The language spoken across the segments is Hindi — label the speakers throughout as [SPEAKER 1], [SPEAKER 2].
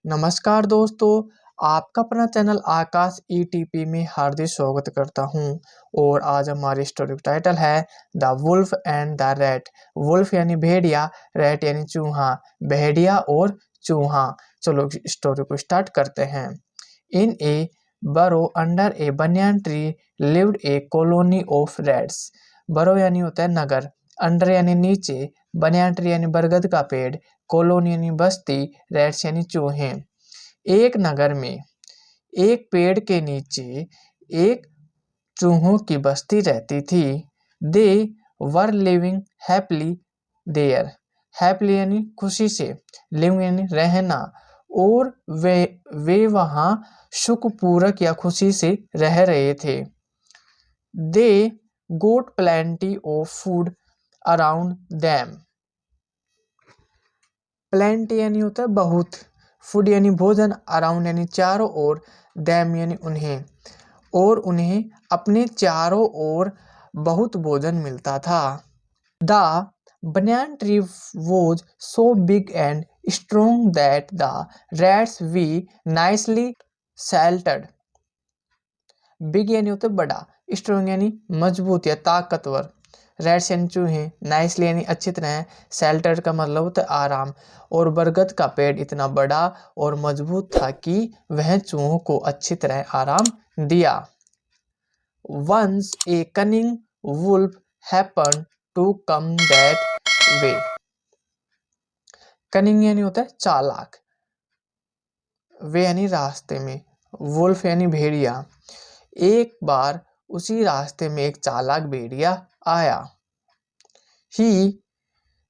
[SPEAKER 1] नमस्कार दोस्तों, आपका अपना चैनल आकाश ईटीपी में हार्दिक स्वागत करता हूं। और आज हमारी स्टोरी का टाइटल है the wolf and the rat. Wolf यानी भेड़िया, रैट यानी चूहा। भेड़िया और चूहा। चलो स्टोरी को स्टार्ट करते हैं। इन ए बरो under A banyan tree lived A colony of rats. बरो यानी होता है नगर, अंडर यानी नीचे, बनियान ट्री यानी बरगद का पेड़, कॉलोनी यानी बस्ती, रैट्स यानी चूहे। एक नगर में एक पेड़ के नीचे एक चूहों की बस्ती रहती थी। They were living happily there. Happily यानी खुशी से, लिविंग यानी रहना, और वे वहां सुखपूर्वक या खुशी से रह रहे थे। They got plenty of food around them. Plenty यानी होता है बहुत, फूड यानी भोजन, अराउंड यानी चारों ओर, दैम यानी उन्हें, और उन्हें अपने चारों ओर बहुत भोजन मिलता था। The banyan tree was so big and strong that the rats were nicely sheltered. Big यानी होता है बड़ा, स्ट्रॉन्ग यानी मजबूत या ताकतवर, रैट्स यानी चूहे, नाइसली यानी अच्छी तरह, शेल्टर का मतलब होता है आराम। और बरगद का पेड़ इतना बड़ा और मजबूत था कि वह चूहों को अच्छी तरह आराम दिया। Once a cunning wolf happened to come that way. Cunning यानी होता है चालाक, वे यानी रास्ते में, वुल्फ यानी भेड़िया। एक बार उसी रास्ते में एक चालाक भेड़िया आया। He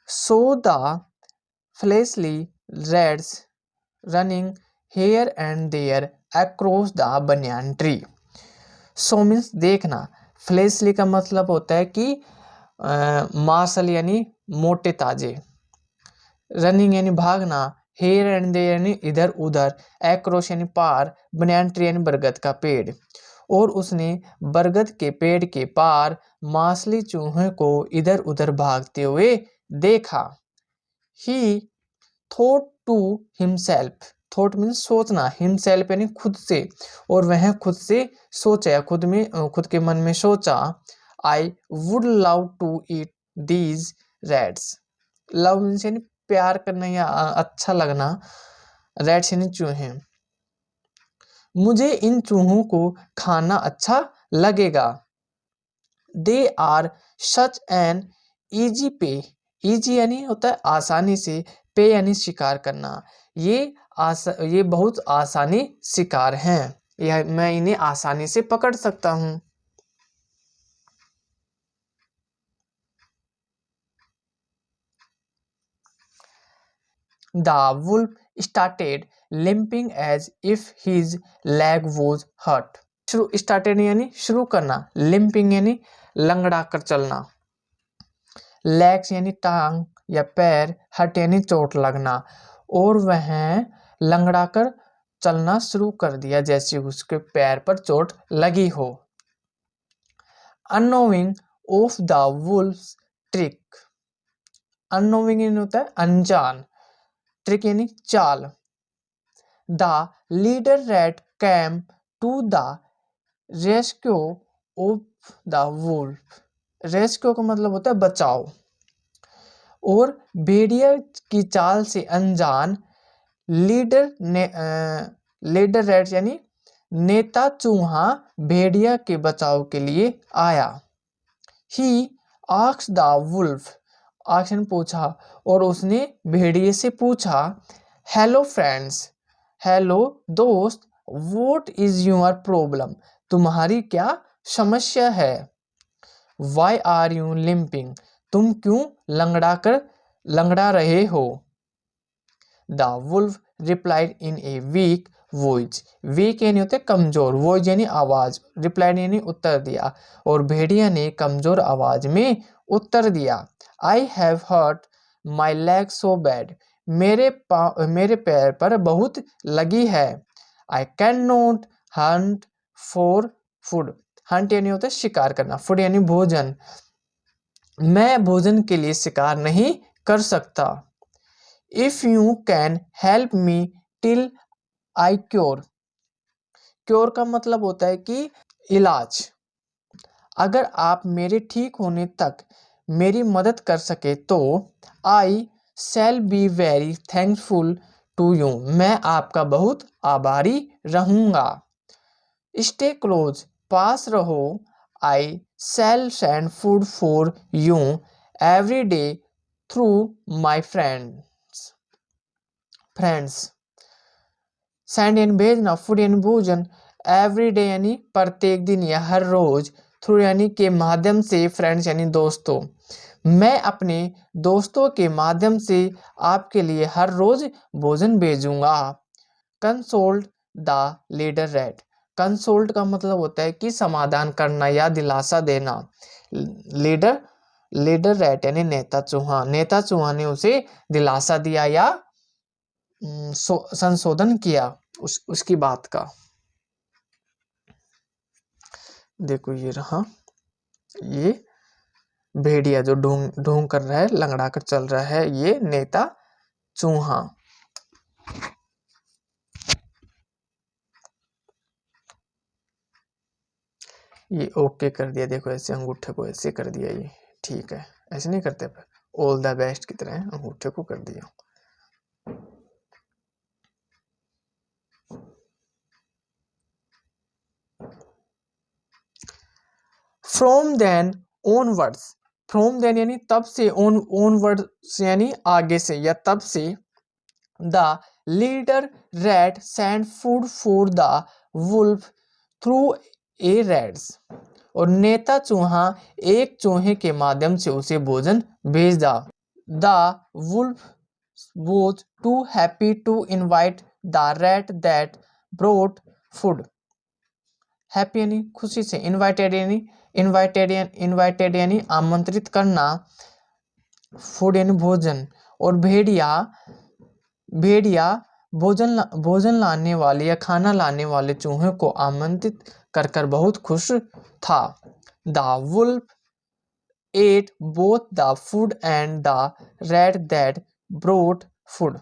[SPEAKER 1] saw the fleshly rats running here and there across the banyan tree. So means देखना, फ्लेशली का मतलब होता है कि मांसल यानी मोटे ताजे, रनिंग यानी भागना, हेयर एंड देयर यानी इधर उधर, एक्रोस यानी पार, बनियान ट्री यानी बरगद का पेड़। और उसने बरगद के पेड़ के पार मांसली चूहे को इधर उधर भागते हुए देखा। He thought to himself, thought means सोचना, हिमसेल्फ यानी खुद से, और वह खुद से सोचा, खुद के मन में सोचा, I would love to eat these rats. Love means यानी प्यार करना या अच्छा लगना, रैट्स यानी चूहे, मुझे इन चूहों को खाना अच्छा लगेगा। They are such an easy prey, easy यानी होता है आसानी से, पे यानी शिकार करना, ये बहुत आसानी शिकार हैं, यह मैं इन्हें आसानी से पकड़ सकता हूँ। The wolf started limping as if his leg was hurt. Started यानी शुरू करना, लिम्पिंग यानी लंगड़ा कर चलना, लेग्स यानी टांग या पैर, हट यानी चोट लगना, और वह लंगड़ा कर चलना शुरू कर दिया जैसे उसके पैर पर चोट लगी हो। Unknowing of the wolf's trick. Unknowing यानी होता है अनजान, ट्रिक यानी चाल। The leader rat came to the rescue of the wolf. Rescue का मतलब होता है बचाओ, और भेड़िया की चाल से अनजान लीडर रैट यानी नेता चूहा भेड़िया के बचाव के लिए आया। ही आस्क्ड द वुल्फ, आक्शन पूछा, और उसने भेड़िए से पूछा, हेलो फ्रेंड्स, हेलो दोस्त, व्हाट इज योर प्रॉब्लम, तुम्हारी क्या समस्या है। वाई आर यू लिम्पिंग, तुम क्यों लंगड़ा रहे हो। The wolf replied in a weak voice, weak यानी होते कमजोर, वॉइस यानी आवाज, रिप्लाइड यानी उत्तर दिया, और भेड़िया ने कमजोर आवाज में उत्तर दिया, I have hurt my leg so bad, मेरे पैर पर बहुत लगी है। I can not hunt for food, hunt यानी होता है शिकार करना, फूड यानी भोजन, मैं भोजन के लिए शिकार नहीं कर सकता। If you can help me till I cure. Cure का मतलब होता है कि इलाज। अगर आप मेरे ठीक होने तक मेरी मदद कर सके तो I shall be very thankful to you. मैं आपका बहुत आभारी रहूंगा। स्टे क्लोज, पास रहो। I shall send food for you every day through my friends. Send यानी भेजना, फूड यानी भोजन, एवरी डे यानी प्रत्येक दिन या हर रोज, थ्रू यानी के माध्यम से, फ्रेंड्स यानी दोस्तों। मैं अपने दोस्तों के माध्यम से आपके लिए हर रोज भोजन भेजूंगा। Consoled the leader rat. Consult का मतलब होता है कि समाधान करना या दिलासा देना। लीडर लीडर रैट यानी नेता चूहा। नेता चूहा ने उसे दिलासा दिया या संशोधन किया उसकी बात का। देखो ये रहा, ये भेड़िया जो ढोंग ढोंग कर रहा है, लंगड़ा कर चल रहा है, ये नेता चूहा। ये ओके कर दिया, देखो ऐसे अंगूठे को ऐसे कर दिया, ये ठीक है। ऐसे नहीं करते पर ऑल द बेस्ट की तरह अंगूठे को कर दिया। From then onwards. From then यानी तब से, ऑनवर्ड्स यानी आगे से या तब से। The leader rat send food for the wolf through a rats. और नेता चूहा एक चूहे के माध्यम से उसे भोजन भेजा। The wolf was too happy to invite the rat that brought food. Happy यानी खुशी से, इनवाइटेड यानी आमंत्रित करना, फूड यानी भोजन। और भेड़िया भोजन लाने वाले या खाना लाने वाले चूहे को आमंत्रित कर बहुत खुश था। The wolf ate both the food and the rat that brought food.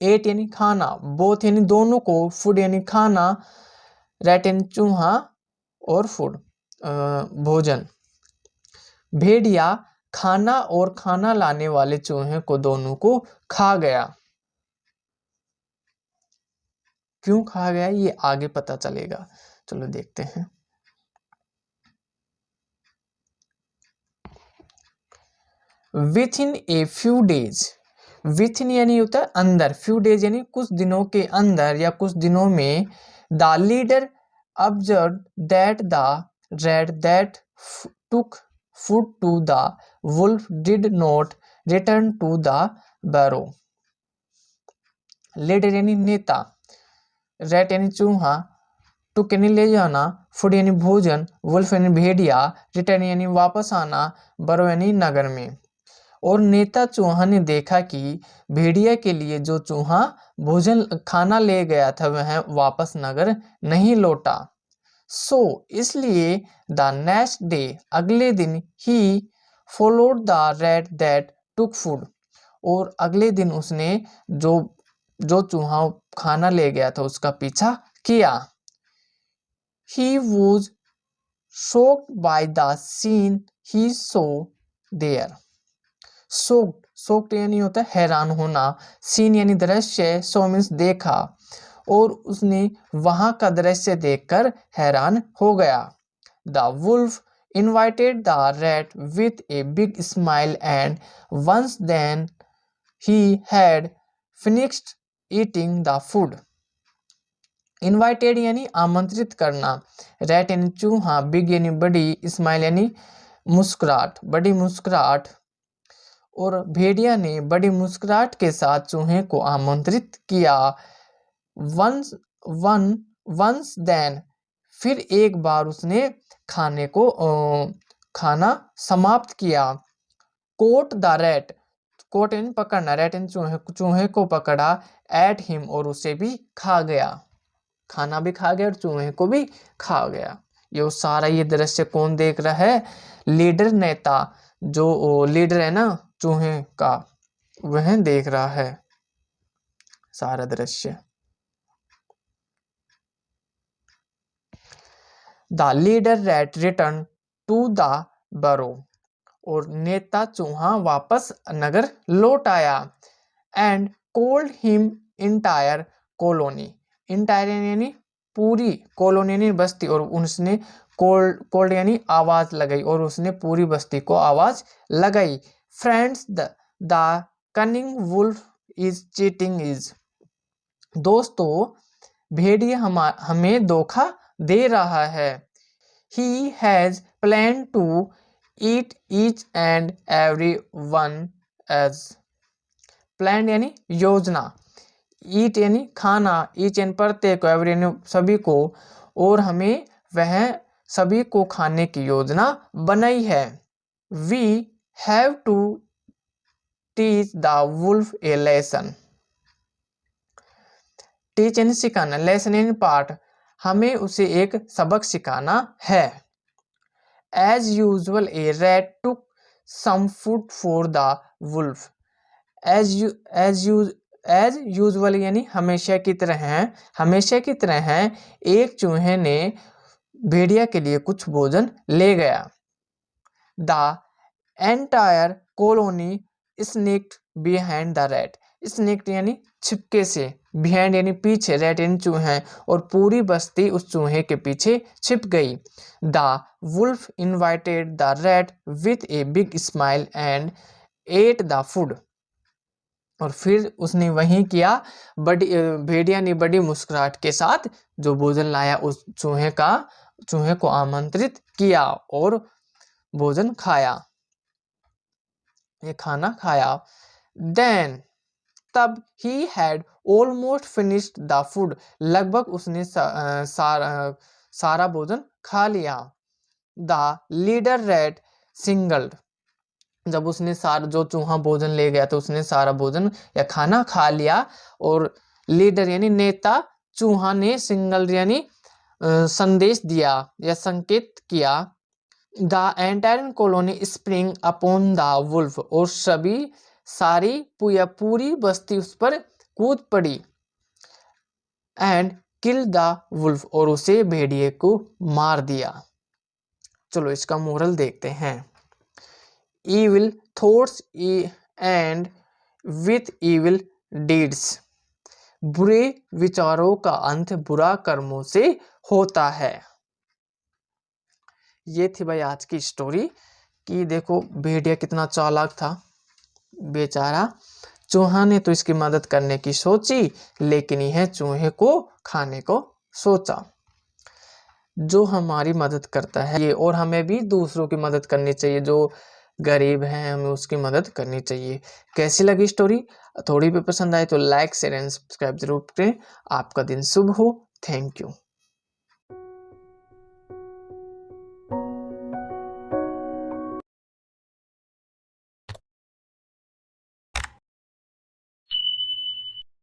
[SPEAKER 1] Ate यानी खाना, बोथ यानी दोनों को, फूड यानी खाना, रैट यानी चूहा, और फूड भोजन। भेड़िया खाना और खाना लाने वाले चूहे को दोनों को खा गया। क्यों खा गया ये आगे पता चलेगा, चलो देखते हैं। With in a few days. With इन यानी होता है अंदर, फ्यू डेज यानी कुछ दिनों के अंदर या कुछ दिनों में। The leader observe that the rat that took food to the wolf did not return to the burrow. Leader यानी नेता, रैट यानी चूहा, टुक यानी ले जाना, फूड यानी भोजन, वुल्फ यानी भेड़िया, रिटर्न यानी वापस आना, बरो यानी नगर में। और नेता चूहा ने देखा कि भेड़िया के लिए जो चूहा भोजन खाना ले गया था वह वापस नगर नहीं लौटा। सो इसलिए द नेक्स्ट डे, अगले दिन, he followed the rat that took food. और अगले दिन उसने जो चूहा खाना ले गया था उसका पीछा किया। He was shocked by the scene he saw there. Shocked यानी होता है हैरान होना, सीन यानी दृश्य, सो मीन्स देखा, और उसने वहां का दृश्य देखकर हैरान हो गया। The wolf invited the rat with a big smile and once then he had finished eating the food. Invited यानी आमंत्रित करना, रैट यानी चूहा, बिग यानी बड़ी, स्माइल यानी मुस्कुराहट, बड़ी मुस्कुराहट। और भेड़िया ने बड़ी मुस्कुराहट के साथ चूहे को आमंत्रित किया। वंस देन, फिर एक बार उसने खाना समाप्त किया। कोट द रैट, कोट यानी पकड़ना, रैट यानी चूहे को पकड़ा, एट हिम, और उसे भी खा गया। खाना भी खा गया और चूहे को भी खा गया। ये सारा ये दृश्य कौन देख रहा है? लीडर, नेता, जो लीडर है ना चूहे का, वह देख रहा है सारा दृश्य। The leader rat return to the burrow, और नेता चूहा वापस नगर लौट आया। And called him entire colony, entire यानी पूरी, कॉलोनी यानी बस्ती, और उसने कोल्ड यानी आवाज लगाई, और उसने पूरी बस्ती को आवाज लगाई। Friends the cunning wolf is cheating is, दोस्तों भेड़िया हमें धोखा दे रहा है। He has planned to eat each and every one as, planned यानी योजना, eat यानी खाना, each यानी प्रत्येक, every यानी सभी को, और हमें वह सभी को खाने की योजना बनाई है। We have to teach the wolf a lesson, teach यानी सिखाना, लेसन यानी पाठ, हमें उसे एक सबक सिखाना है। As usual, a rat took some food for the wolf. As usual यानी हमेशा की तरह है, हमेशा की तरह है, एक चूहे ने भेड़िया के लिए कुछ भोजन ले गया। The entire colony sneaked behind the rat. स्नेक्ड यानी छिपके से, बिहाइंड यानी पीछे, रैट यानी चूहे, और पूरी बस्ती उस चूहे के पीछे छिप गई। The wolf invited the rat with a big smile and ate the food, और फिर उसने वही किया, बड़ी भेड़िया ने बड़ी मुस्कुराहट के साथ जो भोजन लाया उस चूहे को आमंत्रित किया और भोजन खाया, ये खाना खाया। देन तब he had almost finished the food, लगभग उसने सारा भोजन खा लिया। The leader rat singled, जब उसने जो चूहा भोजन ले गया तो उसने सारा भोजन या खाना खा लिया, और लीडर यानी नेता, चूहा ने सिंगल यानी संदेश दिया या संकेत किया। The entire colony spring upon the wolf, और पूरी बस्ती उस पर कूद पड़ी। एंड किल द वुल्फ, और उसे भेड़िए को मार दिया। चलो इसका मोरल देखते हैं। Evil thoughts and with evil deeds, बुरे विचारों का अंत बुरा कर्मों से होता है। ये थी भाई आज की स्टोरी कि देखो भेड़िया कितना चालाक था, बेचारा चूहा ने तो इसकी मदद करने की सोची, लेकिन यह चूहे को खाने को सोचा। जो हमारी मदद करता है ये, और हमें भी दूसरों की मदद करनी चाहिए, जो गरीब हैं हमें उसकी मदद करनी चाहिए। कैसी लगी स्टोरी? थोड़ी भी पसंद आए तो लाइक शेयर एंड सब्सक्राइब जरूर करें। आपका दिन शुभ हो। Thank you.